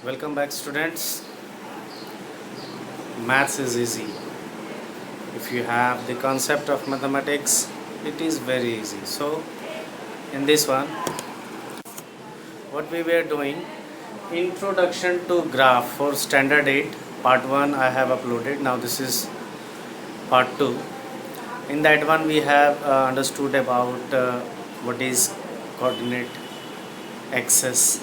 Welcome back, students. Maths is easy. If you have the concept of mathematics, it is very easy. So in this one, what we were doing, introduction to graph for standard 8 part 1 I have uploaded. Now this is part 2. In that one we have understood about what is coordinate axis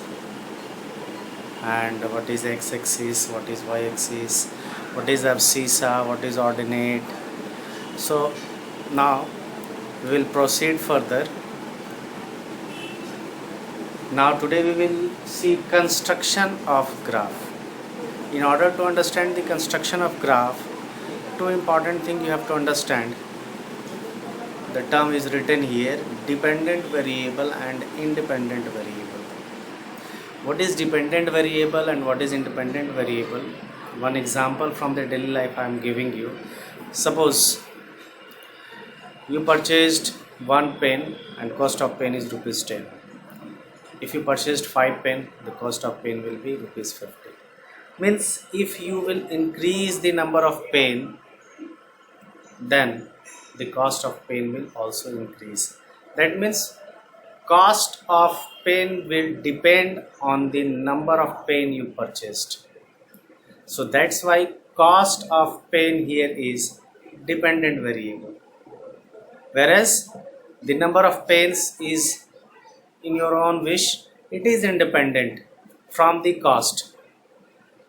and what is x-axis, what is y-axis, what is abscissa, what is ordinate. So now we will proceed further. Now today we will see construction of graph. In order to understand the construction of graph, two important things you have to understand. The term is written here, dependent variable and independent variable. What is dependent variable and what is independent variable? One example from the daily life I am giving you. Suppose you purchased one pen and cost of pen is rupees 10. If you purchased 5 pen, the cost of pen will be rupees 50. Means if you will increase the number of pen, then the cost of pen will also increase. That means cost of pen will depend on the number of pen you purchased. So that's why cost of pen here is dependent variable, whereas the number of pens is in your own wish, it is independent from the cost.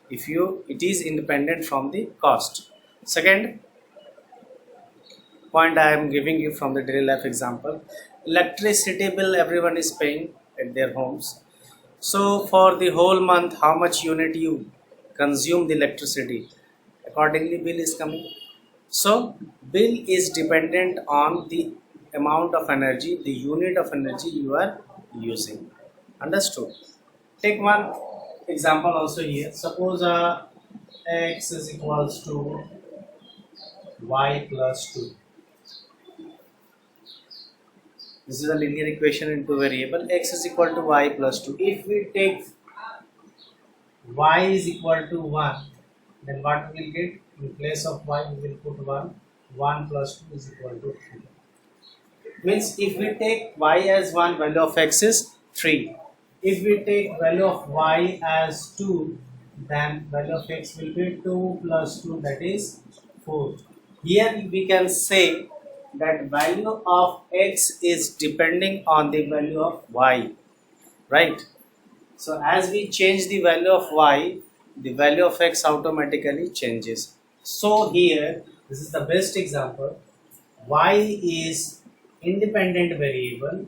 It is independent from the cost. Second point I am giving you from the daily life example, electricity bill everyone is paying at their homes. So for the whole month, how much unit you consume the electricity, accordingly bill is coming. So bill is dependent on the amount of energy, the unit of energy you are using. Understood? Take one example also here. Suppose x is equals to y plus 2. This is a linear equation into variable. X is equal to y plus 2. If we take y is equal to 1, then what we will get? In place of y we will put 1. 1 plus 2 is equal to 3. Means if we take y as 1, value of x is 3. If we take value of y as 2, then value of x will be 2 plus 2, that is 4. Here we can say that value of x is depending on the value of y, right? So as we change the value of y, the value of x automatically changes. So here, this is the best example. Y is independent variable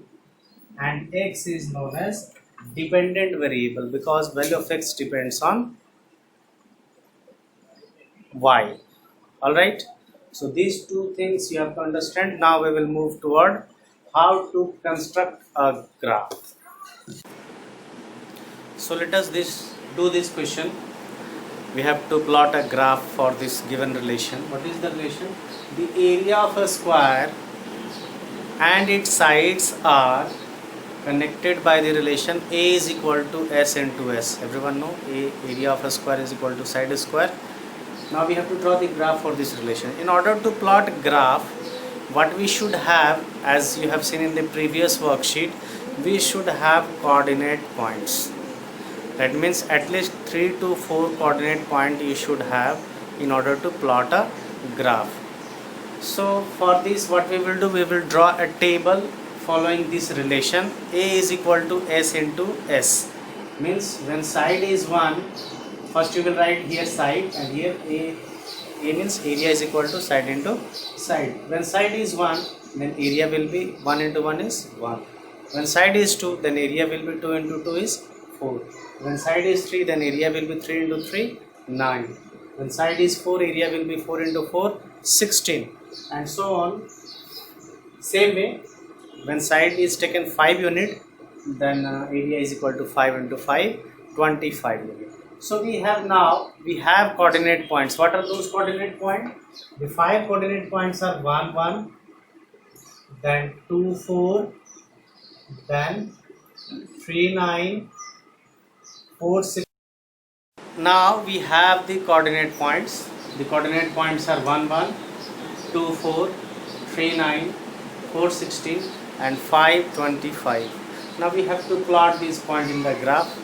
and x is known as dependent variable because value of x depends on y. Alright, so these two things you have to understand. Now we will move toward how to construct a graph. So let us do this question. We have to plot a graph for this given relation. What is the relation? The area of a square and its sides are connected by the relation A is equal to S into S. Everyone know area of a square is equal to side square. Now we have to draw the graph for this relation. In order to plot graph, what we should have, as you have seen in the previous worksheet, we should have coordinate points. That means at least 3 to 4 coordinate points you should have in order to plot a graph. So for this what we will do, we will draw a table following this relation. A is equal to S into S. Means when side is 1, first you will write here side and here A means area is equal to side into side. When side is 1, then area will be 1 into 1 is 1. When side is 2, then area will be 2 into 2 is 4. When side is 3, then area will be 3 into 3, 9. When side is 4, area will be 4 into 4, 16. And so on. Same way, when side is taken 5 unit, then area is equal to 5 into 5, 25 unit. So we have coordinate points. What are those coordinate points? The 5 coordinate points are 1 1, then 2 4, then 3 9, 4 6. now we have the coordinate points. The coordinate points are 1 1, 2 4, 3 9, 4 16 and 5 25. Now we have to plot these points in the graph.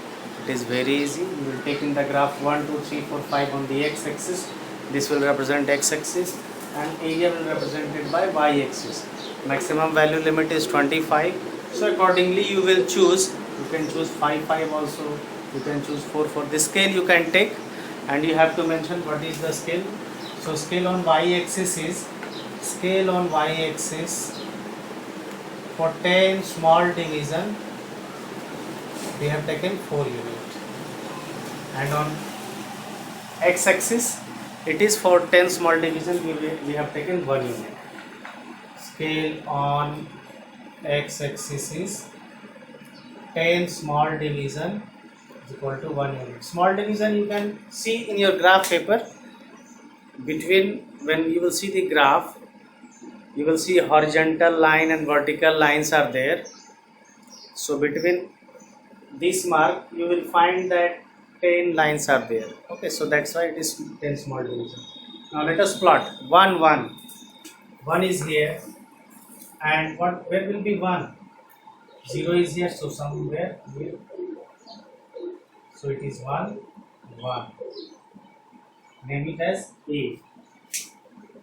It is very easy. We will take in the graph 1 2 3 4 5 on the x-axis. This will represent x-axis and area will be represented by y-axis. Maximum value limit is 25. So accordingly you will choose. You can choose 5 5 also. You can choose 4 4. The scale you can take, and you have to mention what is the scale. So scale on y-axis is for 10 small division we have taken 4 unit, and on x-axis it is for 10 small division we have taken 1 unit. Scale on x-axis is 10 small division is equal to 1 unit. Small division you can see in your graph paper. Between, when you will see the graph, you will see horizontal line and vertical lines are there. So between this mark you will find that 10 lines are there. Okay, so that's why it is 10 small division. Now let us plot 1 1. 1 is here, and where will be 1? 0 is here, so somewhere here. So it is 1 1. Name it as A.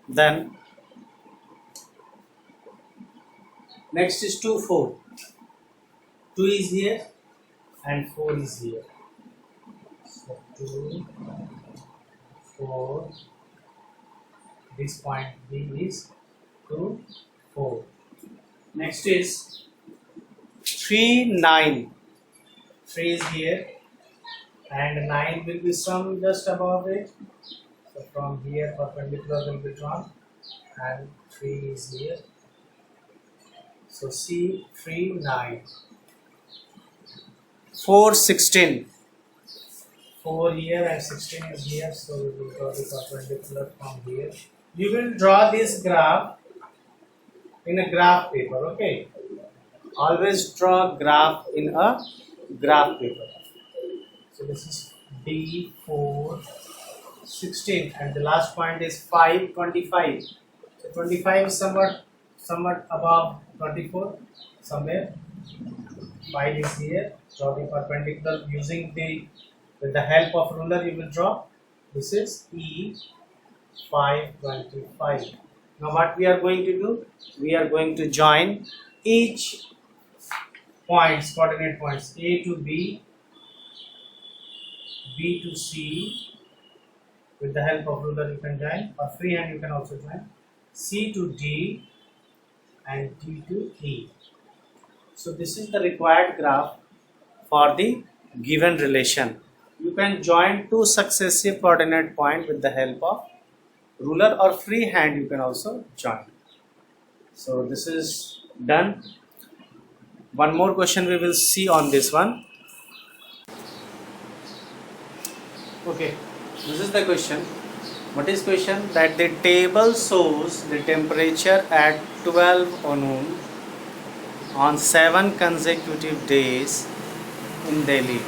Then next is 2 4. 2 is here and 4 is here. So 2 4. This point B is 2 4. Next is 3 9. 3 is here and 9 will be some just above it. So from here perpendicular will be drawn, and 3 is here. So C 3 9. 4 16. 4 here and 16 is here. So we will draw the perpendicular from here. You will draw this graph in a graph paper. Okay. Always draw graph in a graph paper. So this is D 4 16, and the last point is 5 25. So 25 is somewhat above 24, somewhere. 5 is here. Draw the perpendicular using with the help of ruler you will draw. This is E 5 25. Now what we are going to do? We are going to join each points, coordinate points, A to B, B to C. With the help of ruler you can join, or freehand you can also join. C to D and D to E. So this is the required graph for the given relation. You can join two successive coordinate points with the help of ruler, or freehand you can also join. So this is done. One more question we will see on this one. Okay. This is the question. What is question? That the table shows the temperature at 12 noon on 7 consecutive days in Delhi.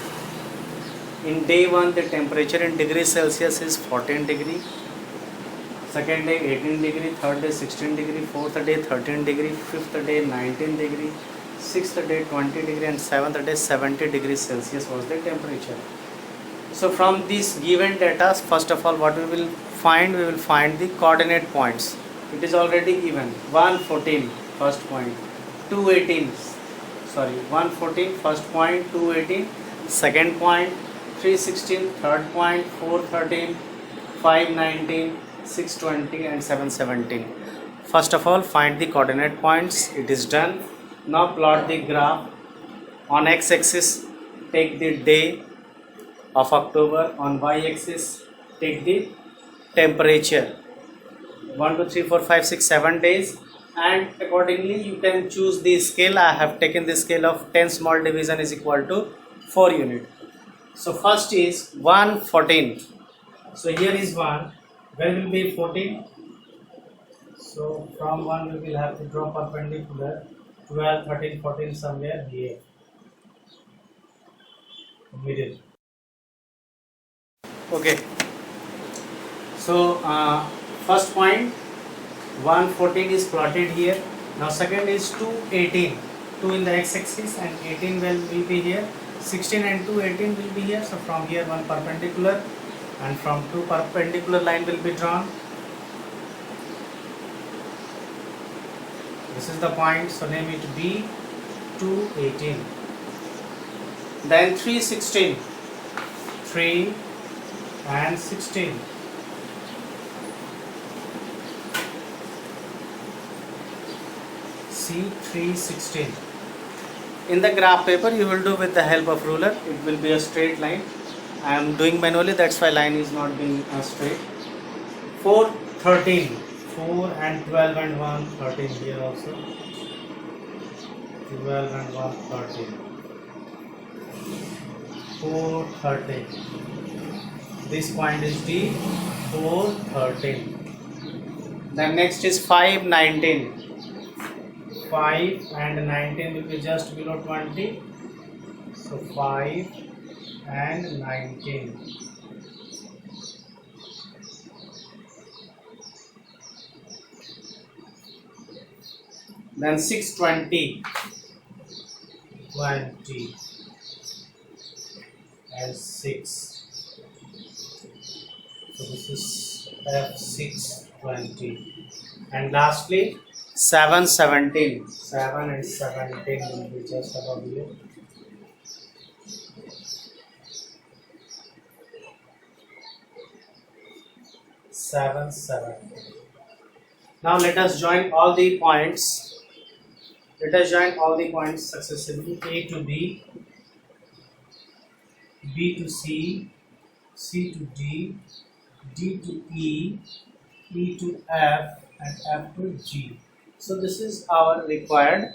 In day 1 the temperature in degrees Celsius is 14 degree, second day 18 degree, third day 16 degree, fourth day 13 degree, fifth day 19 degree, sixth day 20 degree and seventh day 70 degrees Celsius was the temperature. So from this given data, first of all what we will find the coordinate points. It is already given. 114 first point, 114 first point, 218 second point, 316 third point, 413, 519, 620 and 717. First of all find the coordinate points. It is done. Now plot the graph. On x-axis take the day of October, on y-axis take the temperature. 1 2 3 4 5 6 7 days, and accordingly you can choose the scale. I have taken the scale of 10 small division is equal to 4 unit. So first is 114. So here is 1. Where will be 14? So from 1 we will have to draw perpendicular. 12 13 14 somewhere here, middle. Okay. So first point 114 is plotted here. Now second is 218. 2 in the x-axis and 18 will be here. 16 and 2 18 will be here. So from here one perpendicular, and from two perpendicular line will be drawn. This is the point, so name it B 218. Then 316, 3 and 16. C 316. In the graph paper you will do with the help of ruler. It will be a straight line. I am doing manually, that's why line is not being straight. 4 13. 4 and 12 and 1 13 here also. 12 and 1 13. 4 13. This point is D 4 13. Then next is 5 19. 5 and 19 will be just below 20. So 5 and 19. Then 620, 20 and 6. So this is F620. And lastly 7 17. 7 and 17 will be just above here. Seven 7. Now let us join all the points. Let us join all the points successively. A to B, B to C, C to D, D to E, E to F, and F to G. So this is our required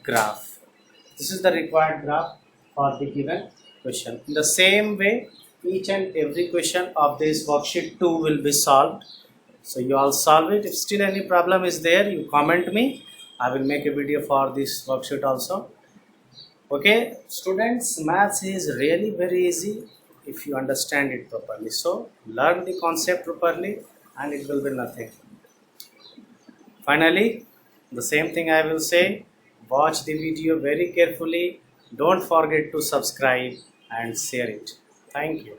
graph. This is the required graph for the given question. In the same way, each and every question of this worksheet 2 will be solved. So you all solve it. If still any problem is there, you comment me. I will make a video for this worksheet also. Okay, students, maths is really very easy if you understand it properly. So learn the concept properly and it will be nothing. Finally, the same thing I will say, watch the video very carefully. Don't forget to subscribe and share it. Thank you.